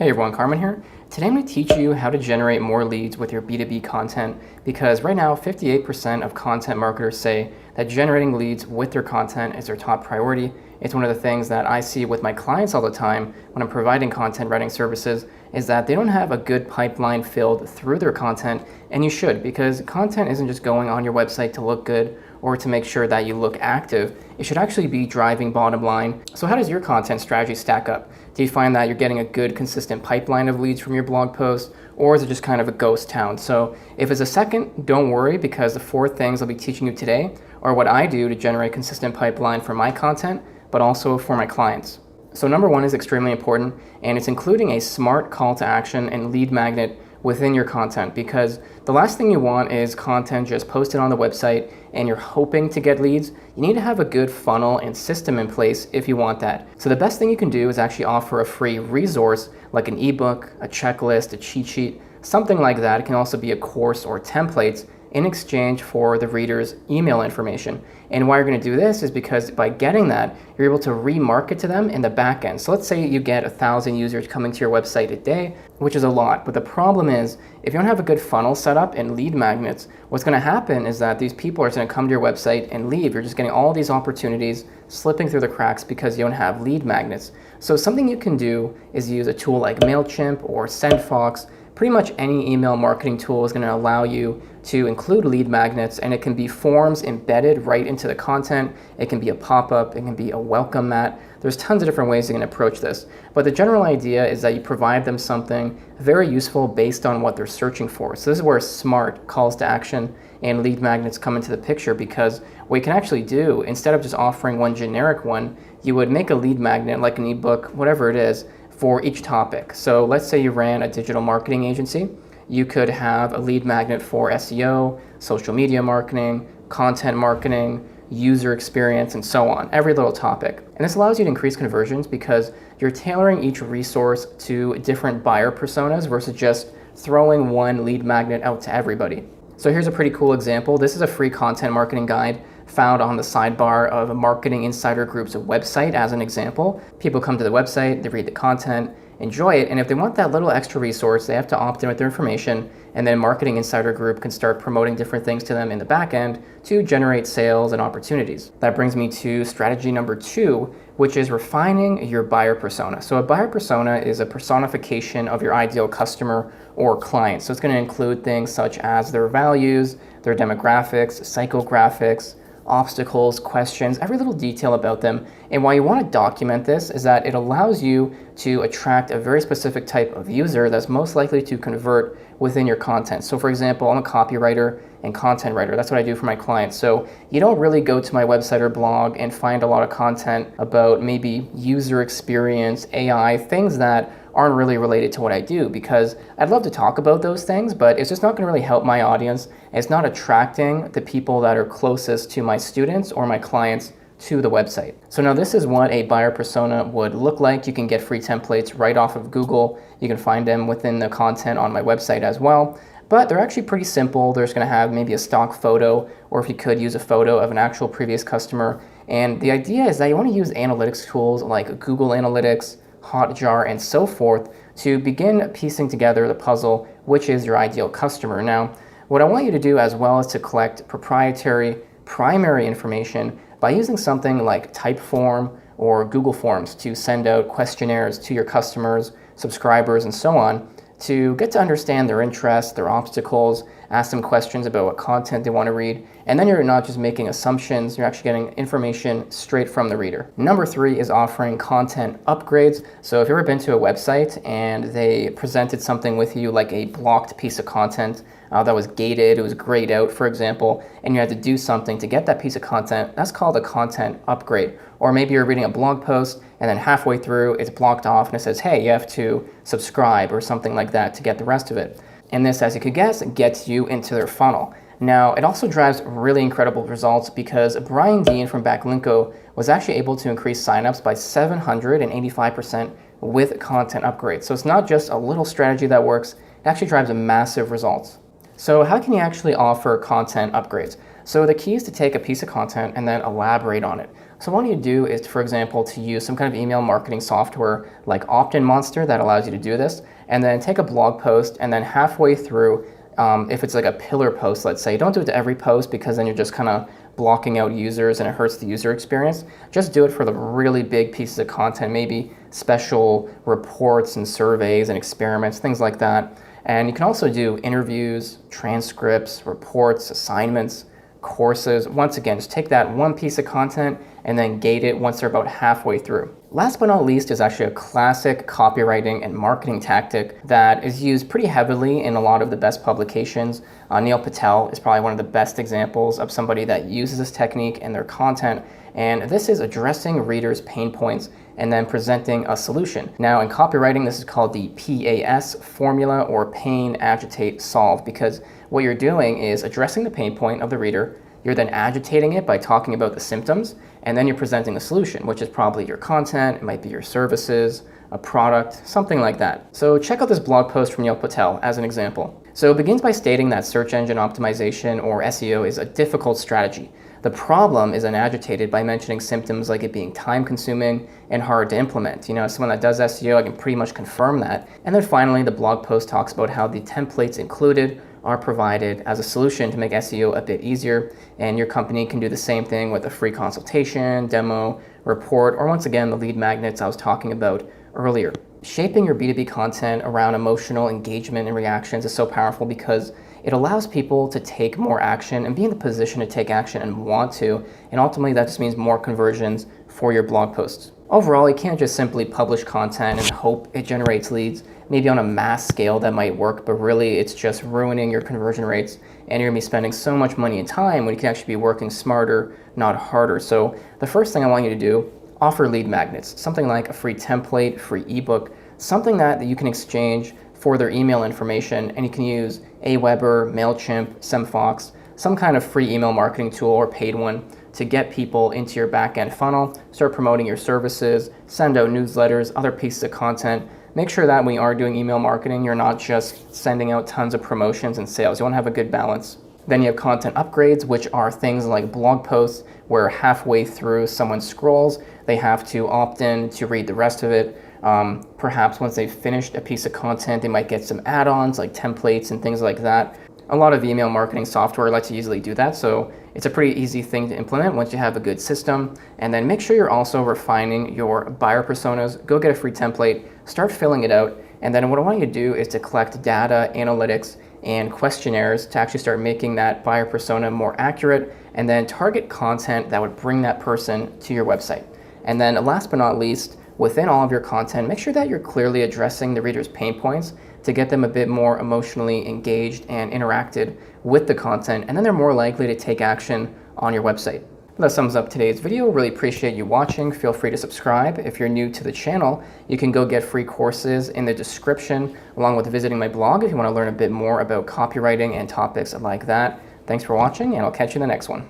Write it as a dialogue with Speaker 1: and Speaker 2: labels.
Speaker 1: Hey everyone, Carmen here. Today I'm going to teach you how to generate more leads with your B2B content because right now 58% of content marketers say that generating leads with their content is their top priority. It's one of the things that I see with my clients all the time when I'm providing content writing services is that they don't have a good pipeline filled through their content, and you should, because content isn't just going on your website to look good or to make sure that you look active. It should actually be driving bottom line. So how does your content strategy stack up? Do you find that you're getting a good consistent pipeline of leads from your blog posts, or is it just kind of a ghost town? So if it's a second, don't worry, because the 4 things I'll be teaching you today are what I do to generate consistent pipeline for my content, but also for my clients. So number 1 is extremely important, and it's including a smart call to action and lead magnet within your content, because the last thing you want is content just posted on the website and you're hoping to get leads. You need to have a good funnel and system in place if you want that. So the best thing you can do is actually offer a free resource like an ebook, a checklist, a cheat sheet, something like that. It can also be a course or templates in exchange for the reader's email information. And why you're going to do this is because by getting that, you're able to remarket to them in the back end. So let's say you get 1,000 users coming to your website a day, which is a lot. But the problem is, if you don't have a good funnel set up and lead magnets, what's going to happen is that these people are going to come to your website and leave. You're just getting all these opportunities slipping through the cracks because you don't have lead magnets. So something you can do is use a tool like MailChimp or SendFox. Pretty much any email marketing tool is going to allow you to include lead magnets, and it can be forms embedded right into the content. It can be a pop-up, it can be a welcome mat. There's tons of different ways you can approach this. But the general idea is that you provide them something very useful based on what they're searching for. So this is where smart calls to action and lead magnets come into the picture, because what you can actually do, instead of just offering one generic one, you would make a lead magnet like an ebook, whatever it is, for each topic. So let's say you ran a digital marketing agency. You could have a lead magnet for SEO, social media marketing, content marketing, user experience, and so on, every little topic. And this allows you to increase conversions because you're tailoring each resource to different buyer personas versus just throwing one lead magnet out to everybody. So here's a pretty cool example. This is a free content marketing guide found on the sidebar of a Marketing Insider Group's website as an example. People come to the website, they read the content, enjoy it, and if they want that little extra resource, they have to opt in with their information, and then Marketing Insider Group can start promoting different things to them in the back end to generate sales and opportunities. That brings me to strategy number 2, which is refining your buyer persona. So a buyer persona is a personification of your ideal customer or client. So it's going to include things such as their values, their demographics, psychographics, obstacles, questions, every little detail about them. And why you want to document this is that it allows you to attract a very specific type of user that's most likely to convert within your content. So for example, I'm a copywriter and content writer. That's what I do for my clients. So you don't really go to my website or blog and find a lot of content about maybe user experience, AI, things that aren't really related to what I do, because I'd love to talk about those things, but it's just not going to really help my audience. It's not attracting the people that are closest to my students or my clients to the website. So now this is what a buyer persona would look like. You can get free templates right off of Google. You can find them within the content on my website as well. But they're actually pretty simple. They're just going to have maybe a stock photo, or if you could use a photo of an actual previous customer. And the idea is that you want to use analytics tools like Google Analytics, Hotjar, and so forth to begin piecing together the puzzle, which is your ideal customer. Now, what I want you to do as well is to collect proprietary primary information by using something like Typeform or Google Forms to send out questionnaires to your customers, subscribers, and so on, to get to understand their interests, their obstacles, ask them questions about what content they want to read, and then you're not just making assumptions, you're actually getting information straight from the reader. Number 3 is offering content upgrades. So if you've ever been to a website and they presented something with you like a blocked piece of content that was gated, it was grayed out, for example, and you had to do something to get that piece of content, that's called a content upgrade. Or maybe you're reading a blog post and then halfway through it's blocked off and it says, hey, you have to subscribe or something like that to get the rest of it. And this, as you could guess, gets you into their funnel. Now, it also drives really incredible results because Brian Dean from Backlinko was actually able to increase signups by 785% with content upgrades. So it's not just a little strategy that works, it actually drives a massive results. So how can you actually offer content upgrades? So the key is to take a piece of content and then elaborate on it. So what you do is, for example, to use some kind of email marketing software like Opt-in Monster that allows you to do this, and then take a blog post and then halfway through, if it's like a pillar post, let's say, don't do it to every post because then you're just kind of blocking out users and it hurts the user experience. Just do it for the really big pieces of content, maybe special reports and surveys and experiments, things like that. And you can also do interviews, transcripts, reports, assignments, courses. Once again, just take that one piece of content and then gate it once they're about halfway through. Last but not least is actually a classic copywriting and marketing tactic that is used pretty heavily in a lot of the best publications. Neil Patel is probably one of the best examples of somebody that uses this technique in their content, and this is addressing readers' pain points and then presenting a solution. Now in copywriting, this is called the PAS formula, or pain, agitate, solve, because what you're doing is addressing the pain point of the reader. You're then agitating it by talking about the symptoms, and then you're presenting a solution, which is probably your content, it might be your services, a product, something like that. So check out this blog post from Neil Patel as an example. So it begins by stating that search engine optimization, or SEO, is a difficult strategy. The problem is then agitated by mentioning symptoms like it being time consuming and hard to implement. As someone that does SEO, I can pretty much confirm that. And then finally, the blog post talks about how the templates included are provided as a solution to make SEO a bit easier, and your company can do the same thing with a free consultation, demo, report, or once again, the lead magnets I was talking about earlier. Shaping your B2B content around emotional engagement and reactions is so powerful because it allows people to take more action and be in the position to take action and want to, and ultimately that just means more conversions for your blog posts. Overall, you can't just simply publish content and hope it generates leads. Maybe on a mass scale that might work, but really it's just ruining your conversion rates, and you're gonna be spending so much money and time when you can actually be working smarter, not harder. So the first thing I want you to do, offer lead magnets, something like a free template, free ebook, something that you can exchange for their email information, and you can use Aweber, MailChimp, SemFox, some kind of free email marketing tool or paid one to get people into your back-end funnel, start promoting your services, send out newsletters, other pieces of content. Make sure that when you are doing email marketing, you're not just sending out tons of promotions and sales. You want to have a good balance. Then you have content upgrades, which are things like blog posts where halfway through someone scrolls, they have to opt in to read the rest of it. Perhaps once they've finished a piece of content, they might get some add-ons like templates and things like that. A lot of email marketing software lets you easily do that, so it's a pretty easy thing to implement once you have a good system. And then make sure you're also refining your buyer personas. Go get a free template, start filling it out, and then what I want you to do is to collect data, analytics, and questionnaires to actually start making that buyer persona more accurate, and then target content that would bring that person to your website. And then last but not least, within all of your content, make sure that you're clearly addressing the reader's pain points to get them a bit more emotionally engaged and interacted with the content, and then they're more likely to take action on your website. That sums up today's video. Really appreciate you watching. Feel free to subscribe. If you're new to the channel, you can go get free courses in the description, along with visiting my blog if you want to learn a bit more about copywriting and topics like that. Thanks for watching, and I'll catch you in the next one.